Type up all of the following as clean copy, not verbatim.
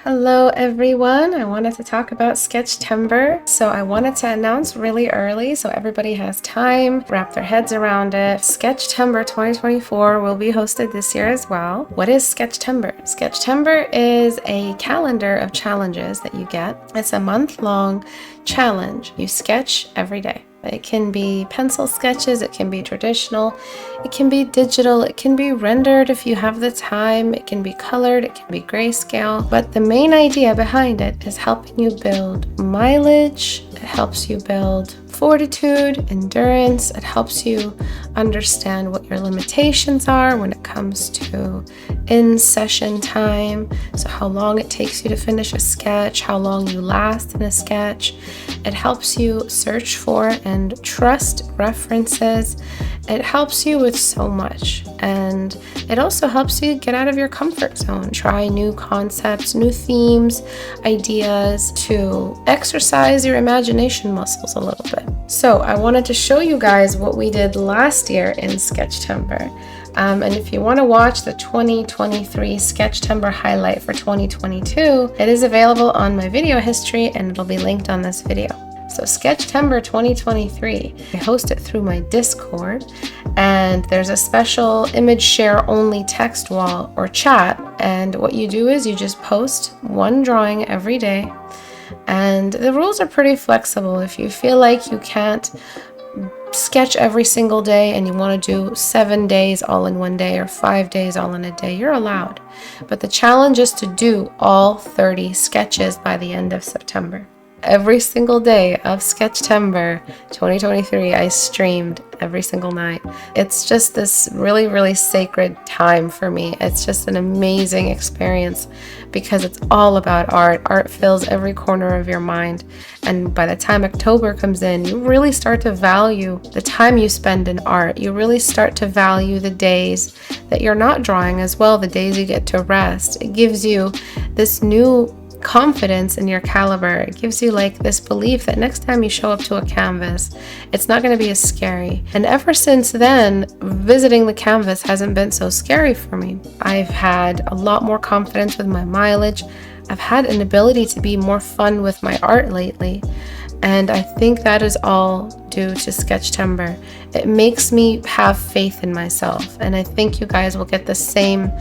Hello everyone, I wanted to talk about Sketchtember. So I wanted to announce really early so everybody has time, wrap their heads around it. Sketchtember 2024 will be hosted this year as well. What is Sketchtember? Sketchtember is a calendar of challenges that you get. It's a month-long challenge. You sketch every day. It can be pencil sketches, it can be traditional, it can be digital, it can be rendered if you have the time, it can be colored, it can be grayscale. But the main idea behind it is helping you build mileage, it helps you build fortitude, endurance, it helps you understand what your limitations are when it comes to in-session time, so how long it takes you to finish a sketch, how long you last in a sketch. It helps you search for and trust references. It helps you with so much, and it also helps you get out of your comfort zone, try new concepts, new themes, ideas, to exercise your imagination muscles a little bit. So I wanted to show you guys what we did last year in Sketchtember. And if you want to watch the 2023 Sketchtember highlight for 2022, it is available on my video history and it'll be linked on this video. So Sketchtember 2023, I host it through my Discord, and there's a special image share only text wall or chat. And what you do is you just post one drawing every day. And the rules are pretty flexible. If you feel like you can't sketch every single day and you want to do 7 days all in one day or 5 days all in a day, you're allowed. But the challenge is to do all 30 sketches by the end of September. Every single day of Sketchtember 2023, I streamed every single night. It's just this really, really sacred time for me. It's just an amazing experience because it's all about art. Art fills every corner of your mind. And by the time October comes in, you really start to value the time you spend in art. You really start to value the days that you're not drawing as well, the days you get to rest. It gives you this new confidence in your caliber. It gives you like this belief that next time you show up to a canvas, it's not going to be as scary. And ever since then, visiting the canvas hasn't been so scary for me. I've had a lot more confidence with my mileage. I've had an ability to be more fun with my art lately. And I think that is all due to Sketchtember. It makes me have faith in myself. And I think you guys will get the same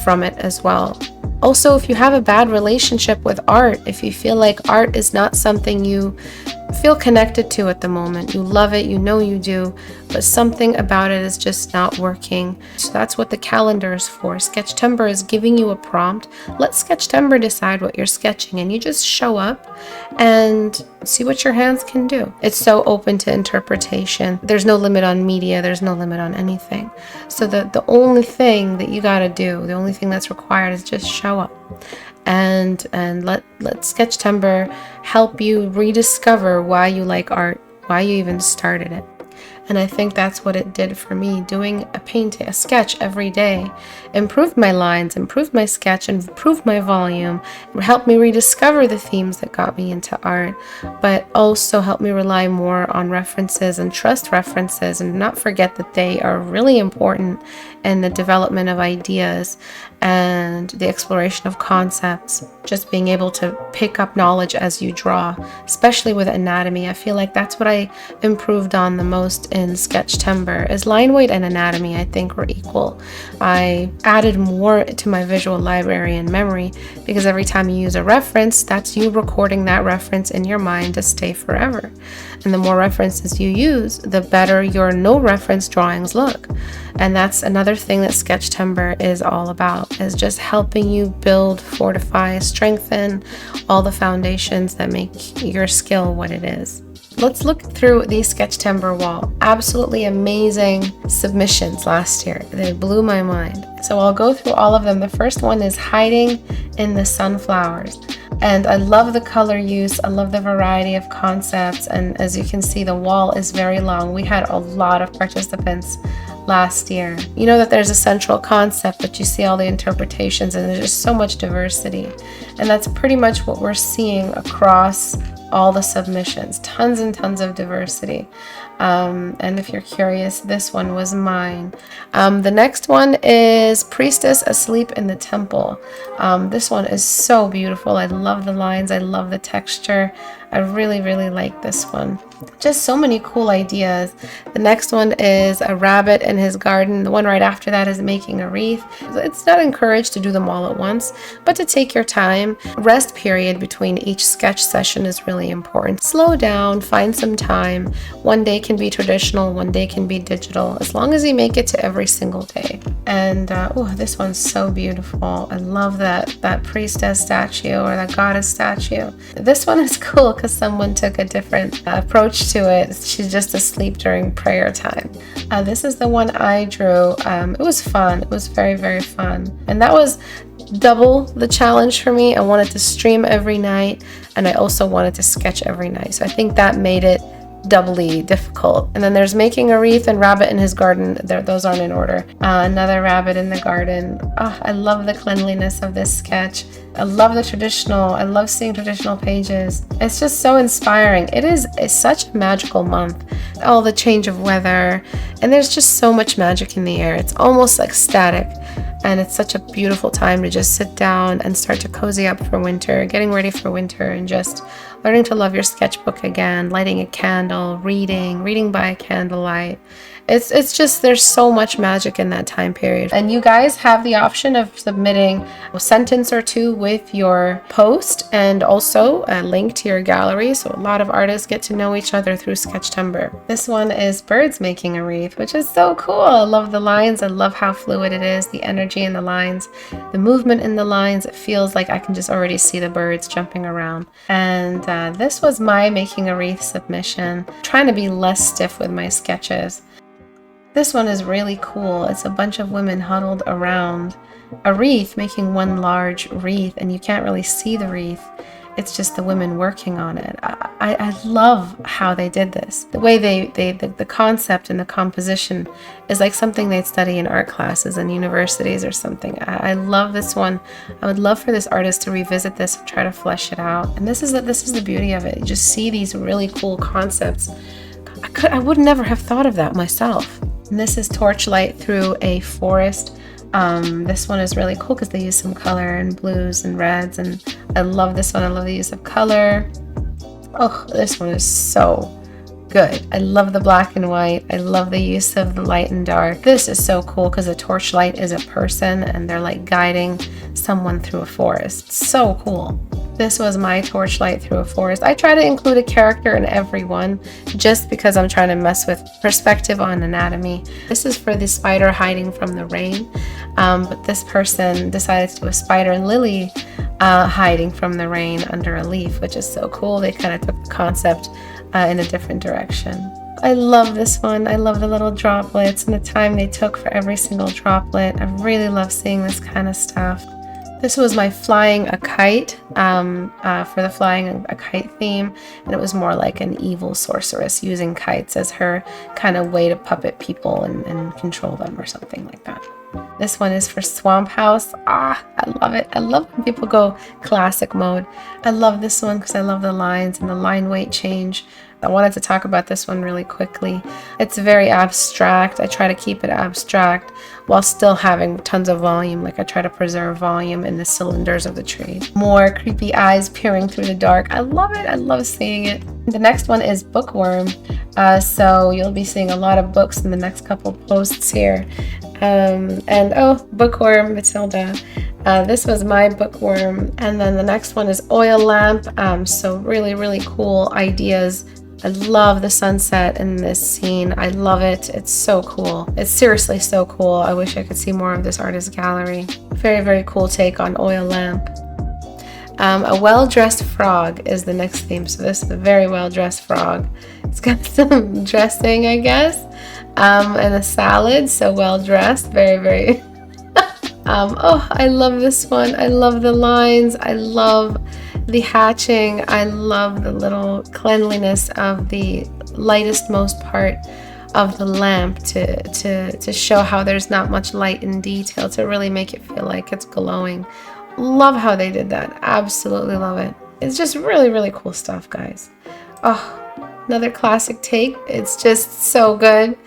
from it as well. Also, if you have a bad relationship with art, if you feel like art is not something you feel connected to at the moment, you love it, you know you do, but something about it is just not working. So that's what the calendar is for. Sketchtember is giving you a prompt. Let Sketchtember decide what you're sketching, and you just show up and see what your hands can do. It's so open to interpretation. There's no limit on media. There's no limit on anything. So the only thing that you got to do, the only thing that's required is just show up. And let Sketchtember help you rediscover why you like art, why you even started it. And I think that's what it did for me. Doing a sketch every day improved my lines, improved my sketch, improved my volume. It helped me rediscover the themes that got me into art, but also helped me rely more on references and trust references and not forget that they are really important in the development of ideas and the exploration of concepts. Just being able to pick up knowledge as you draw, especially with anatomy. I feel like that's what I improved on the most in Sketchtember, is line weight and anatomy. I think were equal. I added more to my visual library and memory because every time you use a reference, that's you recording that reference in your mind to stay forever. And the more references you use, the better your no reference drawings look. And that's another thing that Sketchtember is all about, is just helping you build, fortify, strengthen all the foundations that make your skill what it is. Let's look through the Sketchtember wall. Absolutely amazing submissions last year. They blew my mind. So I'll go through all of them. The first one is hiding in the sunflowers. And I love the color use. I love the variety of concepts. And as you can see, the wall is very long. We had a lot of participants last year. You know that there's a central concept, but you see all the interpretations, and there's just so much diversity. And that's pretty much what we're seeing across all the submissions, tons and tons of diversity. And if you're curious, this one was mine. The next one is Priestess Asleep in the Temple. This one is so beautiful. I love the lines. I love the texture. I really, really like this one. Just so many cool ideas. The next one is a rabbit in his garden. The one right after that is making a wreath. It's not encouraged to do them all at once, but to take your time. Rest period between each sketch session is really important. Slow down, find some time. One day can be traditional, one day can be digital, as long as you make it to every single day. And oh, this one's so beautiful. I love that priestess statue or that goddess statue. This one is cool because someone took a different approach to it. She's just asleep during prayer time. This is the one I drew. It was fun. It was very, very fun. And that was double the challenge for me. I wanted to stream every night, and I also wanted to sketch every night. So I think that made it doubly difficult. And then there's making a wreath and rabbit in his garden. Those aren't in order. Another rabbit in the garden. Oh, I love the cleanliness of this sketch. I love the traditional. I love seeing traditional pages. It's just so inspiring. It's such a magical month. All the change of weather, and there's just so much magic in the air. It's almost like static. And it's such a beautiful time to just sit down and start to cozy up for winter, getting ready for winter, and just learning to love your sketchbook again, lighting a candle, reading by candlelight. It's just, there's so much magic in that time period. And you guys have the option of submitting a sentence or two with your post, and also a link to your gallery, so a lot of artists get to know each other through Sketchtember. This one is birds making a wreath, which is so cool. I love the lines. I love how fluid it is, the energy in the lines, the movement in the lines. It feels like I can just already see the birds jumping around. And this was my making a wreath submission, trying to be less stiff with my sketches. This one is really cool. It's a bunch of women huddled around a wreath, making one large wreath, and you can't really see the wreath. It's just the women working on it. I love how they did this. The way the concept and the composition is like something they'd study in art classes in universities or something. I love this one. I would love for this artist to revisit this and try to flesh it out. And this is the beauty of it. You just see these really cool concepts. I would never have thought of that myself. And this is torchlight through a forest. This one is really cool because they use some color and blues and reds, and I love this one. I love the use of color. Oh, this one is so good. I love the black and white. I love the use of the light and dark. This is so cool because a torchlight is a person and they're like guiding someone through a forest. So cool. This was my torchlight through a forest. I try to include a character in every one just because I'm trying to mess with perspective on anatomy. This is for the spider hiding from the rain, but this person decided to do a spider and lily hiding from the rain under a leaf, which is so cool. They kind of took the concept in a different direction. I love this one. I love the little droplets and the time they took for every single droplet. I really love seeing this kind of stuff. This was my flying a kite for the flying a kite theme, and it was more like an evil sorceress using kites as her kind of way to puppet people and control them or something like that. This one is for Swamp House. I love it. I love when people go classic mode. I love this one because I love the lines and the line weight change. I wanted to talk about this one really quickly. It's very abstract. I try to keep it abstract while still having tons of volume. Like I try to preserve volume in the cylinders of the tree. More creepy eyes peering through the dark. I love it. I love seeing it. The next one is Bookworm. So you'll be seeing a lot of books in the next couple posts here. Bookworm, Matilda. This was my bookworm. And then the next one is Oil Lamp. So really, really cool ideas. I love the sunset in this scene. I love it. It's so cool. It's seriously so cool. I wish I could see more of this artist gallery. Very, very cool take on Oil Lamp. A well-dressed frog is the next theme. So this is a very well-dressed frog. It's got some dressing, I guess, and a salad. So well-dressed. Very, very... I love this one. I love the lines. I love the hatching. I love the little cleanliness of the lightest most part of the lamp to show how there's not much light in detail, to really make it feel like it's glowing. Love how they did that. Absolutely love it. It's just really, really cool stuff, guys. Oh, another classic take. It's just so good.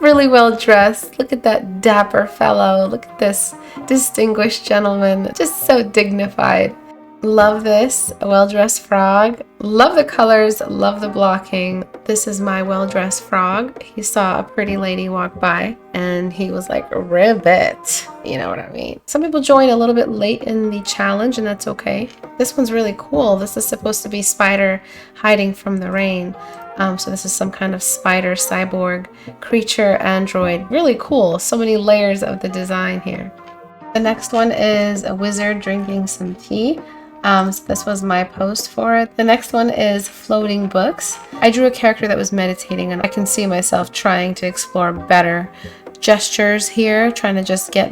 Really well dressed. Look at that dapper fellow. Look at this distinguished gentleman. Just so dignified. Love this. A well-dressed frog. Love the colors. Love the blocking. This is my well-dressed frog. He saw a pretty lady walk by and he was like, ribbit. You know what I mean? Some people join a little bit late in the challenge and that's okay. This one's really cool. This is supposed to be Spider hiding from the rain. So this is some kind of spider cyborg creature android. Really cool. So many layers of the design here. The next one is a wizard drinking some tea. So this was my post for it. The next one is floating books. I drew a character that was meditating and I can see myself trying to explore better gestures here, trying to just get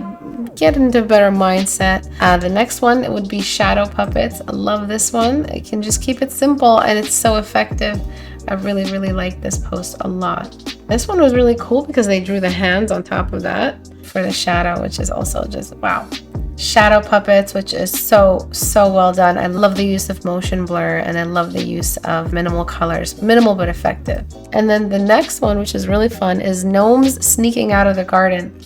into a better mindset. The next one, it would be shadow puppets. I love this one. I can just keep it simple and it's so effective. I really, really like this post a lot. This one was really cool because they drew the hands on top of that for the shadow, which is also just wow. Shadow puppets, which is so well done. I love the use of motion blur and I love the use of minimal colors. Minimal but effective. And then the next one, which is really fun, is gnomes sneaking out of the garden.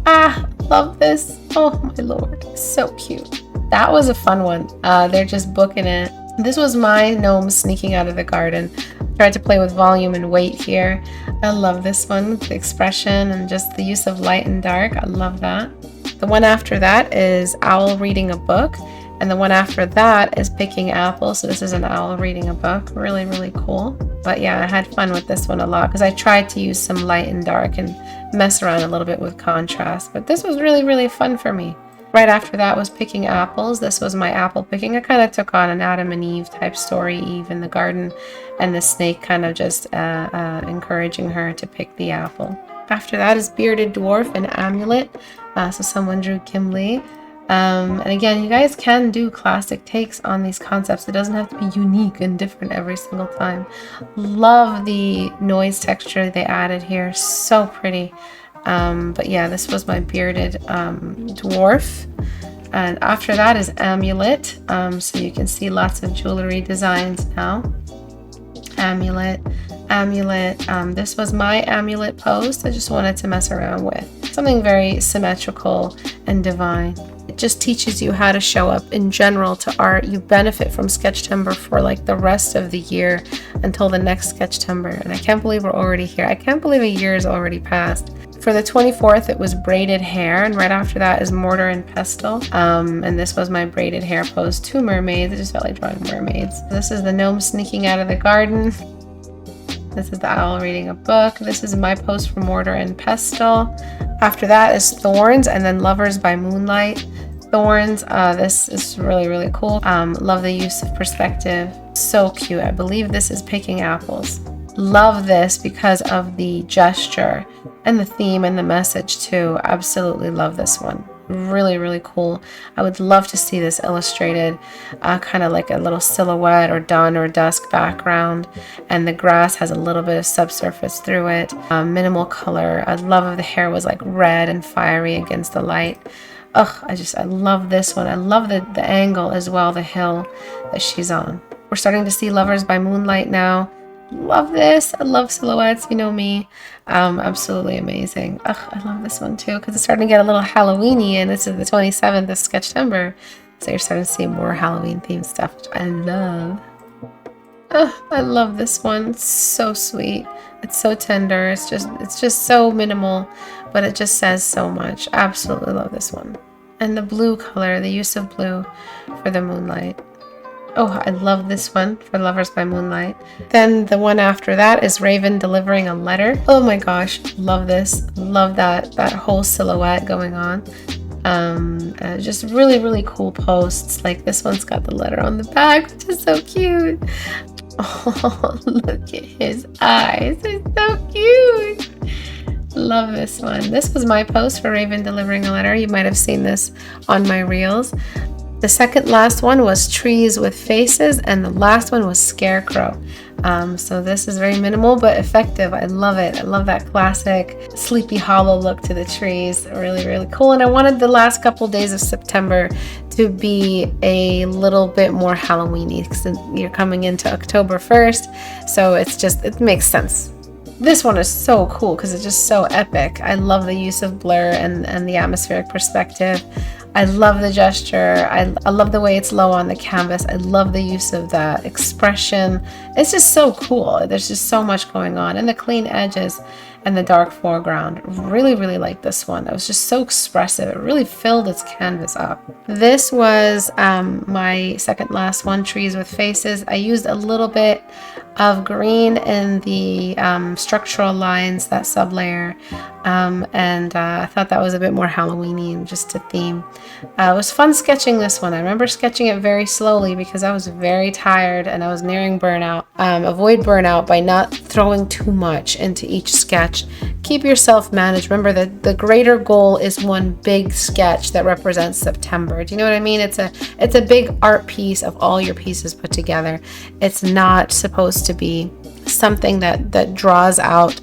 Love this. Oh my lord, so cute. That was a fun one. They're just booking it. This was my gnomes sneaking out of the garden. Tried to play with volume and weight here. I love this one, the expression and just the use of light and dark. I love that. The one after that is owl reading a book, and the one after that is picking apples. So this is an owl reading a book. Really, really cool. But yeah, I had fun with this one a lot because I tried to use some light and dark and mess around a little bit with contrast. But this was really, really fun for me. Right after that was picking apples. This was my apple picking. I kind of took on an Adam and Eve type story, Eve in the garden, and the snake kind of just encouraging her to pick the apple. After that is bearded dwarf and amulet. So someone drew Kimberly. And again, you guys can do classic takes on these concepts. It doesn't have to be unique and different every single time. Love the noise texture they added here. So pretty. But yeah, this was my bearded dwarf. And after that is amulet. So you can see lots of jewelry designs now. Amulet. This was my amulet post. I just wanted to mess around with something very symmetrical and divine. It just teaches you how to show up in general to art. You benefit from Sketchtember for like the rest of the year until the next Sketchtember. And I can't believe we're already here. I can't believe a year has already passed. For the 24th, it was braided hair, and right after that is mortar and pestle. And this was my braided hair pose. 2 mermaids. I just felt like drawing mermaids. This is the gnome sneaking out of the garden. This is the owl reading a book. This is my post for mortar and pestle. After that is thorns, and then lovers by moonlight. Thorns, this is really, really cool. Love the use of perspective. So cute. I believe this is picking apples. Love this because of the gesture and the theme and the message too. Absolutely love this one. Really, really cool. I would love to see this illustrated, kind of like a little silhouette or dawn or dusk background, and the grass has a little bit of subsurface through it. Minimal color. I love if the hair was like red and fiery against the light. Ugh, I love this one. I love the angle as well, the hill that she's on. We're starting to see lovers by moonlight now. Love this. I love silhouettes, you know me. Absolutely amazing. Ugh, I love this one too because it's starting to get a little Halloween-y, and this is the 27th of Sketchtember, so you're starting to see more Halloween themed stuff, which I love. Ugh, I love this one. It's so sweet. It's so tender. It's just so minimal, but it just says so much. Absolutely love this one. And the blue color, the use of blue for the moonlight. Oh, I love this one for Lovers by Moonlight. Then the one after that is Raven delivering a letter. Oh my gosh, love this. Love that whole silhouette going on. Just really, really cool posts. Like this one's got the letter on the back, which is so cute. Oh, look at his eyes. It's so cute. Love this one. This was my post for Raven delivering a letter. You might have seen this on my reels. The second last one was trees with faces, and the last one was scarecrow. So this is very minimal but effective. I love it. I love that classic Sleepy Hollow look to the trees. Really, really cool. And I wanted the last couple days of September to be a little bit more Halloween-y because you're coming into October 1st. So it makes sense. This one is so cool because it's just so epic. I love the use of blur and the atmospheric perspective. I love the gesture. I love the way it's low on the canvas. I love the use of that expression. It's just so cool. There's just so much going on. And the clean edges and the dark foreground. Really, really like this one. It was just so expressive. It really filled its canvas up. This was my second last one, Trees with Faces. I used a little bit of green in the structural lines, that sublayer, and I thought that was a bit more Halloween-y, just a theme. It was fun sketching this one. I remember sketching it very slowly because I was very tired and I was nearing burnout. Avoid burnout by not throwing too much into each sketch. Keep yourself managed. Remember that the greater goal is one big sketch that represents September. Do you know what I mean? It's a big art piece of all your pieces put together. It's not supposed to be something that draws out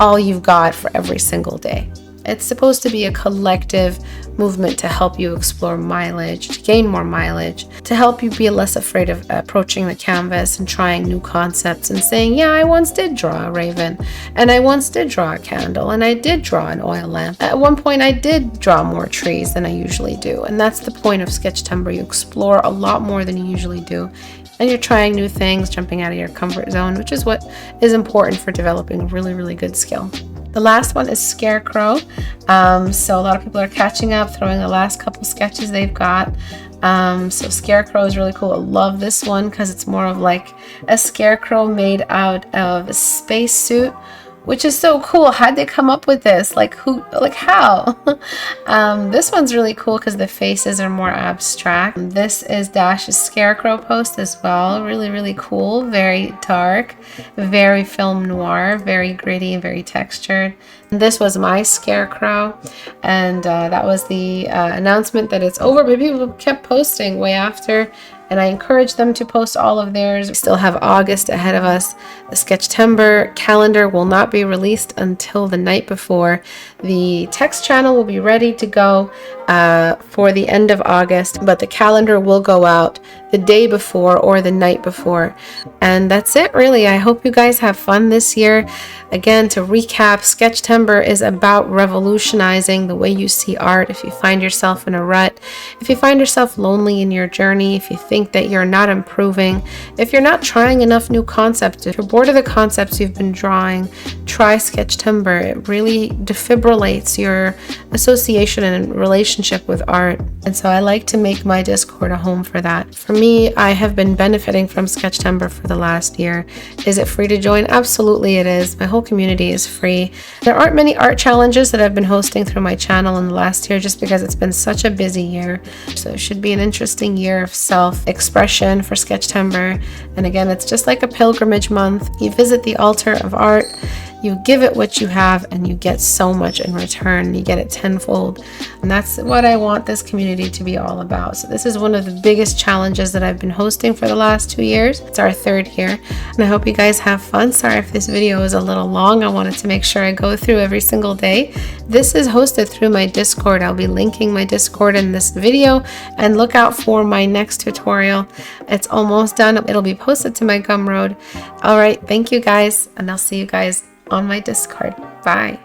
all you've got for every single day. It's supposed to be a collective movement to help you explore mileage, to gain more mileage, to help you be less afraid of approaching the canvas and trying new concepts and saying, yeah, I once did draw a raven, and I once did draw a candle, and I did draw an oil lamp. At one point, I did draw more trees than I usually do, and that's the point of Sketchtember. You explore a lot more than you usually do, and you're trying new things, jumping out of your comfort zone, which is what is important for developing a really, really good skill. The last one is Scarecrow. So a lot of people are catching up, throwing the last couple sketches they've got. So Scarecrow is really cool. I love this one because it's more of like a scarecrow made out of a spacesuit, which is so cool. How'd they come up with this? Like how? This one's really cool because the faces are more abstract. This is Dash's Scarecrow post as well. Really, really cool. Very dark, very film noir, very gritty, very textured. And this was my Scarecrow, and that was the announcement that it's over, but people kept posting way after. And I encourage them to post all of theirs. We still have August ahead of us. The Sketchtember calendar will not be released until the night before. The text channel will be ready to go for the end of August, but the calendar will go out the day before or the night before. And that's it, really. I hope you guys have fun this year. Again, to recap, Sketchtember is about revolutionizing the way you see art. If you find yourself in a rut, if you find yourself lonely in your journey, if you think that you're not improving, if you're not trying enough new concepts, if you're bored of the concepts you've been drawing, try Sketchtember. It really defibrillates your association and relationship with art. And so I like to make my Discord a home for that. For me, I have been benefiting from Sketchtember for the last year. Is it free to join? Absolutely it is. My whole community is free. There aren't many art challenges that I've been hosting through my channel in the last year just because it's been such a busy year. So it should be an interesting year of self-expression for Sketchtember. And again, it's just like a pilgrimage month. You visit the altar of art, you give it what you have, and you get so much in return. You get it tenfold. And that's what I want this community to be all about. So this is one of the biggest challenges that I've been hosting for the last 2 years. It's our 3rd year. And I hope you guys have fun. Sorry if this video is a little long. I wanted to make sure I go through every single day. This is hosted through my Discord. I'll be linking my Discord in this video, and look out for my next tutorial. It's almost done. It'll be posted to my Gumroad. All right. Thank you guys. And I'll see you guys on my Discord. Bye.